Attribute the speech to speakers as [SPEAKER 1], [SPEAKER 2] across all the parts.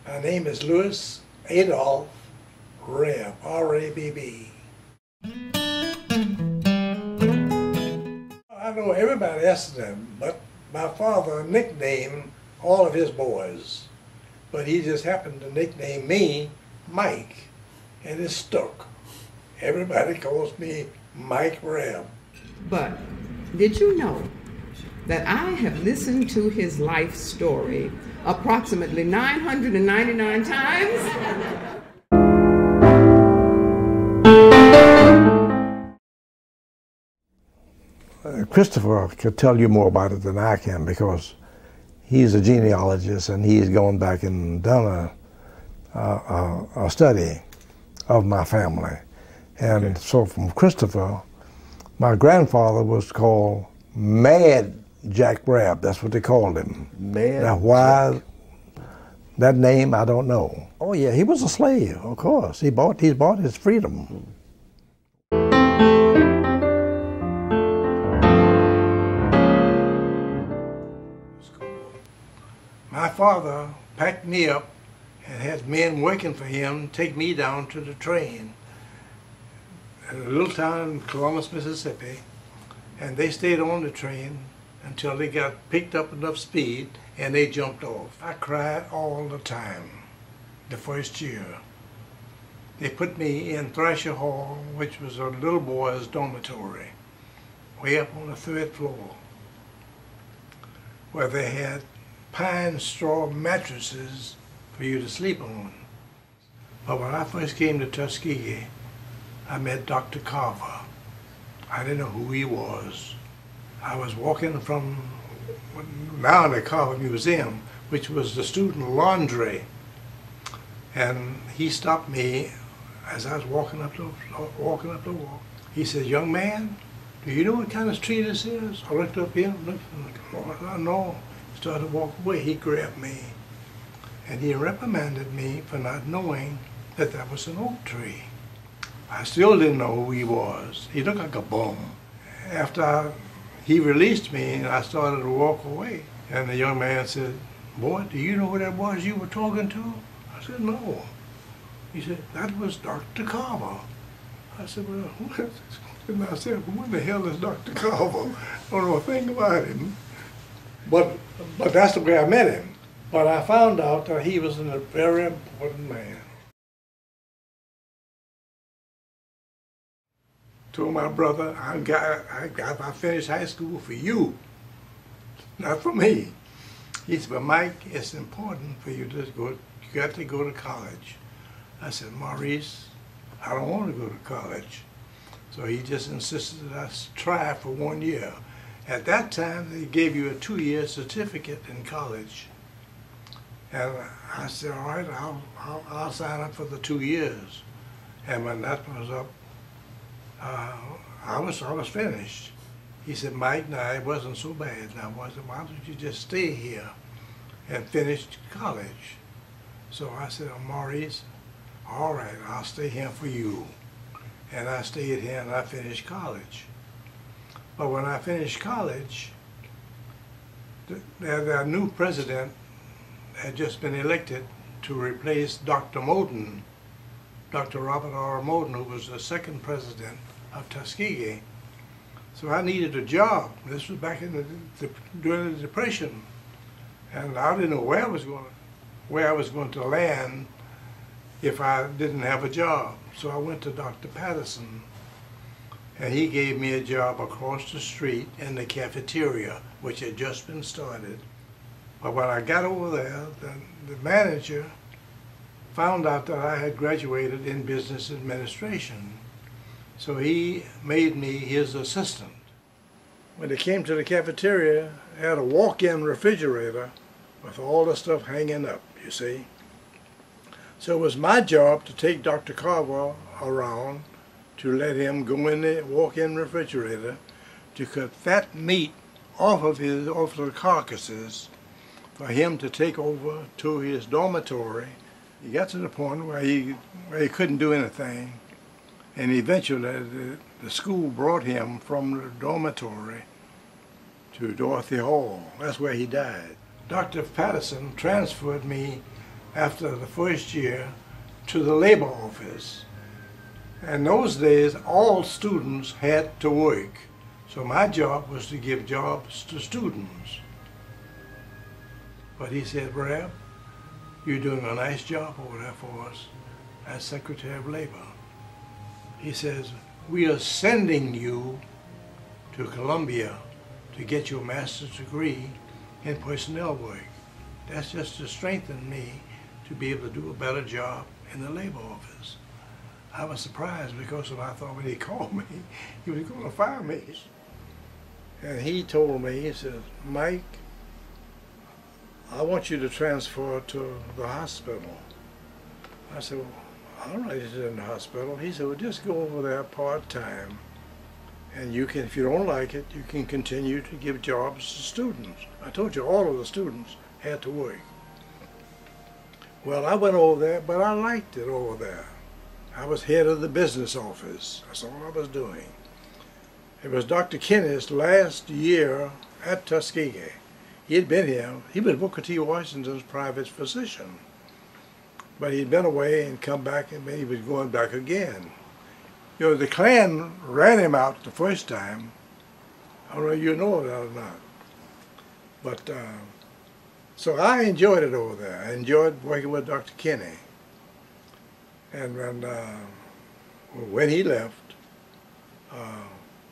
[SPEAKER 1] My name is Louis Adolph Rabb, R-A-B-B. I know everybody asked them, but my father nicknamed all of his boys. But he just happened to nickname me Mike, and it stuck. Everybody calls me Mike Rabb.
[SPEAKER 2] But did you know that I have listened to his life story approximately 999 times?
[SPEAKER 1] Christopher could tell you more about it than I can because he's a genealogist and he's gone back and done a study of my family. And so from Christopher, my grandfather was called Mad Jack Rabb. That's what they called him.
[SPEAKER 3] Mad
[SPEAKER 1] Now why
[SPEAKER 3] Jack.
[SPEAKER 1] that name, I don't know. Oh yeah, he was a slave, of course. He bought his freedom. My father packed me up and had men working for him take me down to the train at a little town in Columbus, Mississippi, and they stayed on the train until they got picked up enough speed and they jumped off. I cried all the time the first year. They put me in Thrasher Hall, which was a little boy's dormitory, way up on the 3rd floor, where they had pine straw mattresses for you to sleep on. But when I first came to Tuskegee, I met Dr. Carver. I didn't know who he was. I was walking from now the Carver Museum, which was the student laundry, and he stopped me as I was walking up the wall. He said, "Young man, do you know what kind of tree this is?" I looked up here, I know. Started to walk away. He grabbed me and he reprimanded me for not knowing that that was an oak tree. I still didn't know who he was. He looked like a bum. After he released me and I started to walk away, and the young man said, "Boy, do you know who that was you were talking to?" I said, "No." He said, "That was Dr. Carver." I said, "Well," and I said, "Who the hell is Dr. Carver? I don't know a thing about him." But that's the way I met him. But I found out that he was a very important man. Told my brother, I finished high school for you, not for me. He said, "But Mike, it's important for you to go, you got to go to college." I said, "Maurice, I don't want to go to college." So he just insisted that I try for 1 year. At that time, they gave you a 2-year certificate in college. And I said, "All right, I'll sign up for the 2 years." And when that was up, I was finished. He said, "Mike, now it wasn't so bad." Now I said, "Why don't you just stay here and finish college?" So I said, "Oh, Maurice, all right, I'll stay here for you." And I stayed here and I finished college. But when I finished college, their new president had just been elected to replace Dr. Moden, Dr. Robert R. Moden, who was the second president of Tuskegee. So I needed a job. This was back during the Depression, and I didn't know where I was going to land if I didn't have a job. So I went to Dr. Patterson, and he gave me a job across the street in the cafeteria, which had just been started. But when I got over there, the manager found out that I had graduated in business administration. So he made me his assistant. When they came to the cafeteria, they had a walk-in refrigerator with all the stuff hanging up, you see. So it was my job to take Dr. Carver around to let him go in the walk-in refrigerator to cut fat meat off of the carcasses for him to take over to his dormitory. He got to the point where he couldn't do anything, and eventually the school brought him from the dormitory to Dorothy Hall. That's where he died. Dr. Patterson transferred me after the first year to the labor office. In those days, all students had to work. So my job was to give jobs to students. But he said, Rabb, you're doing a nice job over there for us as Secretary of Labor. He says, we are sending you to Columbia to get your master's degree in personnel work. That's just to strengthen me to be able to do a better job in the labor office. I was surprised because I thought when he called me, he was going to fire me. And he told me, he said, Mike, I want you to transfer to the hospital. I said, well, all right, he's in the hospital. He said, well, just go over there part-time. And you can, if you don't like it, you can continue to give jobs to students. I told you all of the students had to work. Well, I went over there, but I liked it over there. I was head of the business office. That's all I was doing. It was Dr. Kennedy's last year at Tuskegee. He had been here. He was Booker T. Washington's private physician. But he'd been away and come back, and he was going back again. You know, the Klan ran him out the first time. I don't know if you know that or not. But, so I enjoyed it over there. I enjoyed working with Dr. Kennedy. And when he left,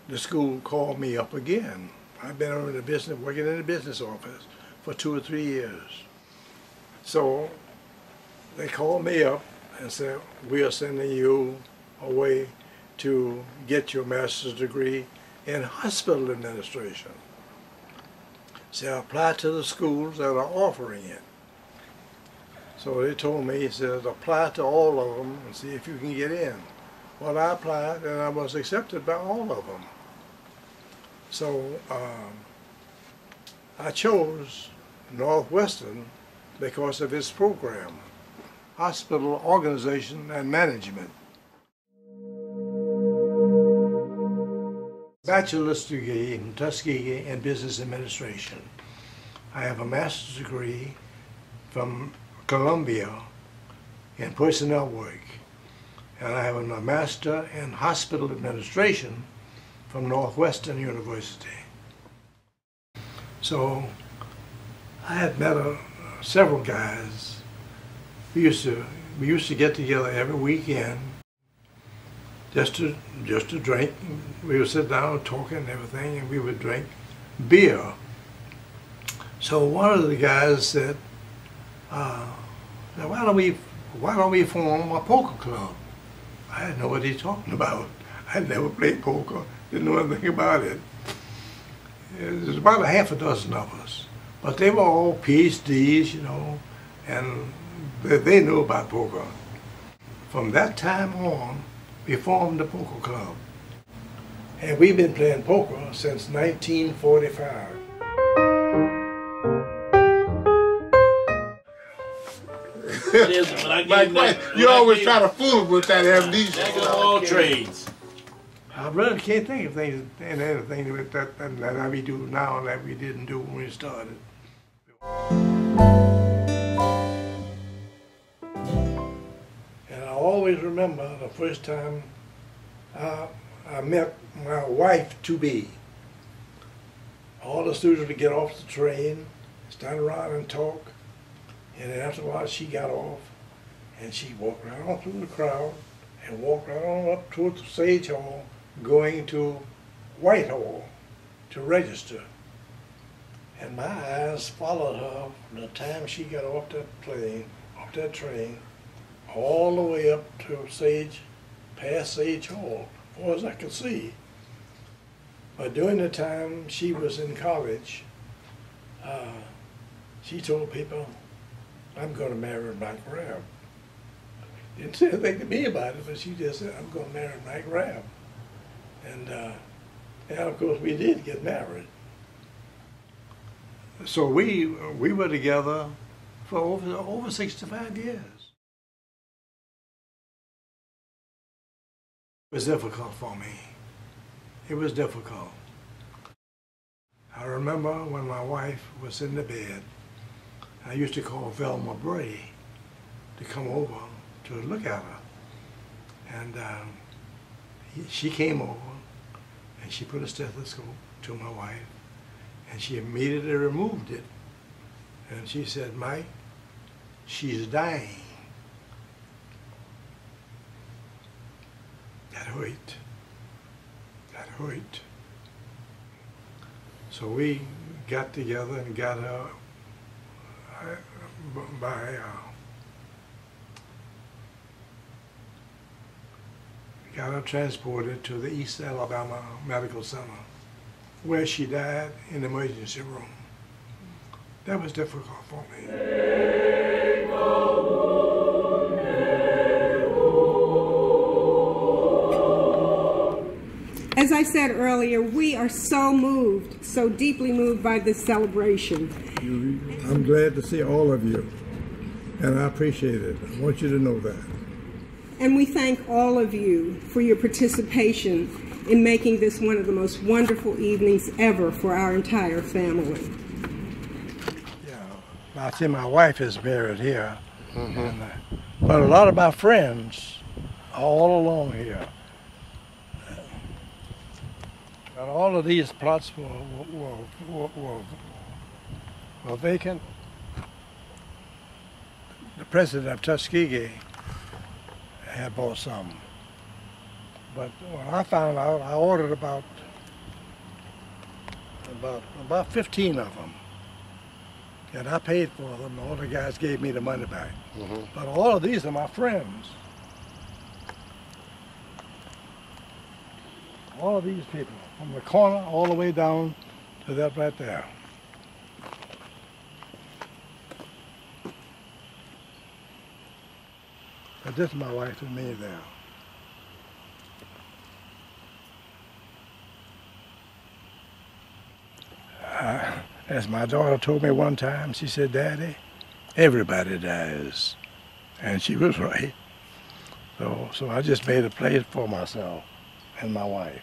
[SPEAKER 1] the school called me up again. I've been in the business, working in the business office for 2 or 3 years. So they called me up and said, we are sending you away to get your master's degree in hospital administration. So apply to the schools that are offering it. So they told me, he said, apply to all of them and see if you can get in. Well, I applied and I was accepted by all of them. So I chose Northwestern because of its program, Hospital Organization and Management. Bachelor's degree in Tuskegee in Business Administration. I have a master's degree from Columbia in personnel work, and I have a master in hospital administration from Northwestern University. So I had met several guys. We used to get together every weekend just to drink. We would sit down and talk and everything, and we would drink beer. So one of the guys said, now why don't we form a poker club? I didn't know what he's talking about. I'd never played poker, didn't know anything about it. There's about a half a dozen of us, but they were all PhDs, you know, and they knew about poker. From that time on, we formed the poker club, and we've been playing poker since 1945.
[SPEAKER 3] Mike, you always try to fool him with that amnesia.
[SPEAKER 4] Jack of all trades.
[SPEAKER 1] I really can't think of anything with that we do now that we didn't do when we started. And I always remember the first time I met my wife-to-be. All the students would get off the train, stand around and talk, and then after a while she got off and she walked right on through the crowd and walked right on up towards the Sage Hall, going to Whitehall to register. And my eyes followed her from the time she got off that train, all the way up to past Sage Hall, as far as I could see. But during the time she was in college, she told people, I'm going to marry Mike Rabb. Didn't say anything to me about it, but she just said, I'm going to marry Mike Rabb. And of course we did get married. So we were together for over 65 years. It was difficult for me. It was difficult. I remember when my wife was in the bed, I used to call Velma Bray. to come over to look at her. And she came over and she put a stethoscope to my wife and she immediately removed it. And she said, Mike, she's dying. That hurt. That hurt. So we got together and got her got her transported to the East Alabama Medical Center, where she died in the emergency room. That was difficult for me.
[SPEAKER 4] As I said earlier, we are so moved, so deeply moved by this celebration.
[SPEAKER 5] I'm glad to see all of you, and I appreciate it. I want you to know that.
[SPEAKER 4] And we thank all of you for your participation in making this one of the most wonderful evenings ever for our entire family.
[SPEAKER 1] Yeah, I see my wife is buried here, and, but a lot of my friends are all along here. And all of these plots were vacant. The president of Tuskegee had bought some. But when I found out, I ordered about 15 of them. And I paid for them. All the guys gave me the money back. But all of these are my friends. All of these people, from the corner all the way down to that right there. But this is my wife and me there. As my daughter told me one time, she said, Daddy, everybody dies. And she was right. So I just made a place for myself and my wife.